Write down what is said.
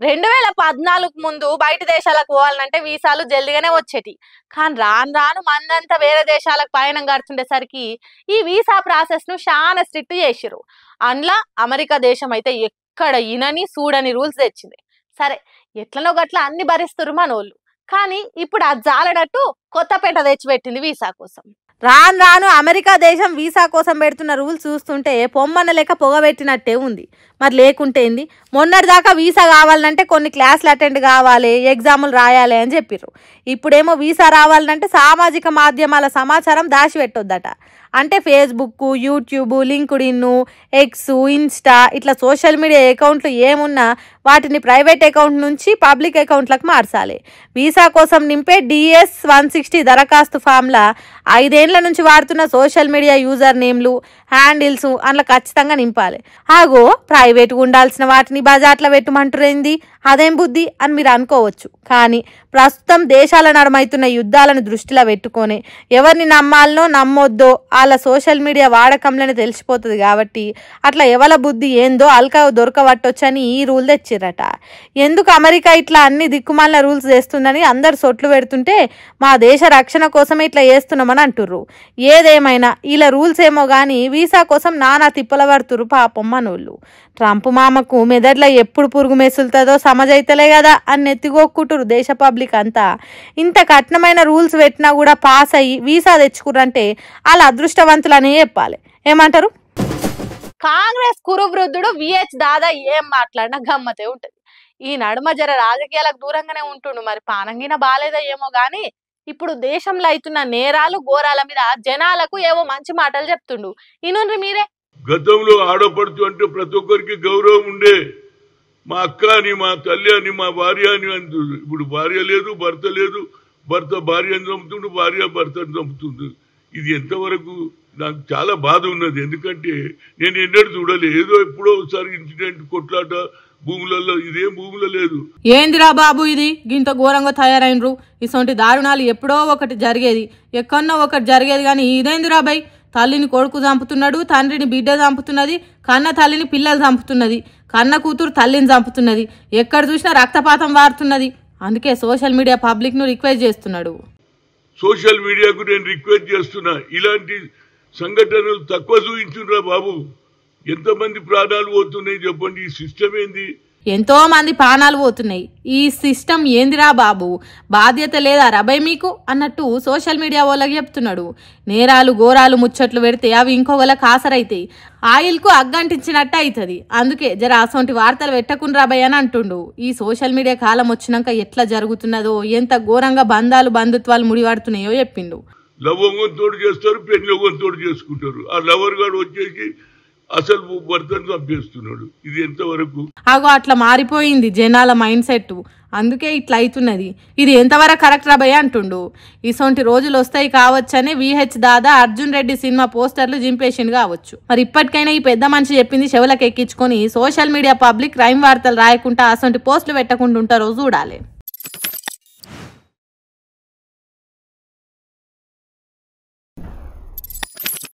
2014 ముందు బయట దేశాలకు పోవాలంటే వీసాలు జల్దిగానే వచ్చేటి. కానీ రాను రాను మందంతా వేరే దేశాలకు పయనం గడుతుండేసరికి ఈ వీసా ప్రాసెస్ ను చాలా స్ట్రిక్ట్ చేసిర్రు. అందులో అమెరికా దేశం అయితే ఎక్కడ ఇనని చూడని రూల్స్ తెచ్చింది. సరే ఎట్లనో గట్ల అన్ని భరిస్తున్నారు మనోళ్ళు. కానీ ఇప్పుడు అది జాలడట్టు కొత్తపేట తెచ్చిపెట్టింది వీసా కోసం. రాను రాను అమెరికా దేశం వీసా కోసం పెడుతున్న రూల్స్ చూస్తుంటే పొమ్మన్న లెక్క పొగబెట్టినట్టే ఉంది. మరి లేకుంటే ఏంది, మొన్నటిదాకా వీసా కావాలంటే కొన్ని క్లాసులు అటెండ్ కావాలి, ఎగ్జాములు రాయాలి అని చెప్పిర్రు. ఇప్పుడేమో వీసా రావాలంటే సామాజిక మాధ్యమాల సమాచారం దాచిపెట్టొద్దట. అంటే Facebook, YouTube, LinkedIn, X, Insta ఇట్లా సోషల్ మీడియా అకౌంట్లు ఏమున్నా వాటిని ప్రైవేట్ అకౌంట్ నుంచి పబ్లిక్ అకౌంట్లకు మార్చాలి. వీసా కోసం నింపే DS-160 దరఖాస్తు ఫామ్లా 5 ఏళ్ల నుంచి వాడుతున్న సోషల్ మీడియా యూజర్ నేమ్లు, హ్యాండిల్స్ అందులో ఖచ్చితంగా నింపాలి. ఆగో ప్రైవేట్గా ఉండాల్సిన వాటిని బజార్లో పెట్టమంటురేంది, అదేం బుద్ధి అని మీరు అనుకోవచ్చు. కానీ ప్రస్తుతం దేశాల నడుమైతున్న యుద్ధాలను దృష్టిలో పెట్టుకొని ఎవరిని నమ్మాలనో నమ్మొద్దో వాళ్ళ సోషల్ మీడియా వాడకంలోనే తెలిసిపోతుంది. కాబట్టి అట్లా ఎవల బుద్ధి ఏందో అల్కా దొరకబట్టొచ్చని ఈ రూల్ తెచ్చిరట. ఎందుకు అమెరికా ఇట్లా అన్ని దిక్కుమాలిన రూల్స్ చేస్తుందని అందరు సొట్లు పెడుతుంటే మా దేశ రక్షణ కోసమే ఇట్లా చేస్తున్నామని అంటుర్రు. ఏదేమైనా ఇలా రూల్స్ ఏమో కానీ వీసా కోసం నానా తిప్పల పడుతురు పాపం మనోళ్ళు. ట్రంప్ మామకు మెదడులో ఎప్పుడు పురుగు మెసులుతుందో సమజైతలే కదా అని ఎత్తిగొక్కుంటురు దేశ పబ్లిక్ అంతా. ఇంత కఠినమైన రూల్స్ పెట్టినా కూడా పాస్ అయ్యి వీసా తెచ్చుకుర్రంటే వాళ్ళ అదృష్టవంతులనే చెప్పాలి. ఏమంటారు? కాంగ్రెస్ కురువృద్ధుడు VH దాదా ఏం మాట్లాడినా గమ్మతే ఉంటది. ఈ నడుమ జర రాజకీయాలకు దూరంగానే ఉంటుండు. మరి పానంగిన బాలేదా ఏమో గాని ఇప్పుడు దేశంలో అవుతున్న నేరాలు ఘోరాల మీద జనాలకు ఏవో మంచి మాటలు చెప్తుండు. ఇనుండ్రి మీరే. గతంలో ఆడపడుతూ అంటే ప్రతి ఒక్కరికి గౌరవం ఉండే, మా అక్క అని, మా తల్లి అని, మా భార్య అని అంటుంది. ఇప్పుడు భార్య లేదు, భర్త లేదు, భర్త భార్యను చంపుతుండు, భార్య భర్తను చంపుతుంది. ఇది ఎంతవరకు నాకు చాలా బాధ ఉన్నది. ఎందుకంటే నేను ఎన్నడూ చూడలే, ఏదో ఎప్పుడో ఒకసారి ఇన్సిడెంట్ కొట్లాట భూములలో, ఇదేం భూములో లేదు. ఏందిరా బాబు ఇది ఇంత ఘోరంగా తయారైనరు? ఇటువంటి దారుణాలు ఎప్పుడో ఒకటి జరిగేది, ఎక్కడో ఒకటి జరిగేది. కానీ ఇదేందిరా బై, తల్లిని కొడుకు చంపుతున్నాడు, తండ్రిని బిడ్డ చంపుతున్నది, కన్న తల్లిని పిల్లలు చంపుతున్నది, కన్న కూతురు తల్లిని చంపుతున్నది, ఎక్కడ చూసినా రక్తపాతం వారుతున్నది. అందుకే సోషల్ మీడియా పబ్లిక్ ను రిక్వెస్ట్ చేస్తున్నాడు. సోషల్ మీడియాకు నేను రిక్వెస్ట్ చేస్తున్నా, ఇలాంటి సంఘటనలు తక్కువ చూపించురా బాబు. ఎంతమంది ప్రాణాలు పోతున్నాయి చెప్పండి. ఈ సిస్టమ్ ఏంది? ఎంతో మంది ప్రాణాలు పోతున్నాయి. ఈ సిస్టమ్ ఏందిరా బాబు, బాధ్యత లేదా రబై మీకు అన్నట్టు సోషల్ మీడియా వాళ్ళకి చెప్తున్నాడు. నేరాలు ఘోరాలు ముచ్చట్లు పెడితే అవి ఇంకొకళ్ళకి ఆసరైతాయి, ఆయిల్కు అగ్గంటించినట్టు అవుతుంది. అందుకే జర అసొంటి వార్తలు పెట్టకుండా రాబోయ్ అని అంటుండు. ఈ సోషల్ మీడియా కాలం వచ్చినాక ఎట్లా జరుగుతున్నదో, ఎంత ఘోరంగా బంధాలు బంధుత్వాలు ముడిపడుతున్నాయో చెప్పిండు. లవంగంతోడు చేస్తారు, పెళ్లి లవంగంతోడు చేసుకుంటారు. ఆ లవర్ గాడు వచ్చేసి అసలు భర్తను చంపేస్తున్నాడు. ఇది ఎంతవరకు? అగో అట్లా మారిపోయింది జనాల మైండ్ సెట్. అందుకే ఇట్లా అవుతున్నది. ఇది ఎంతవరకు కరెక్ట్ రాబోయే అంటుండు. ఇసొంటి రోజులు వస్తాయి కావచ్చని VH దాదా అర్జున్ రెడ్డి సినిమా పోస్టర్లు జింపేసింది కావచ్చు. మరి ఇప్పటికైనా ఈ పెద్ద మనిషి చెప్పింది చెవులకు ఎక్కించుకొని సోషల్ మీడియా పబ్లిక్ క్రైమ్ వార్తలు రాయకుండా అసొంటి పోస్టులు పెట్టకుండా ఉంటారో చూడాలి.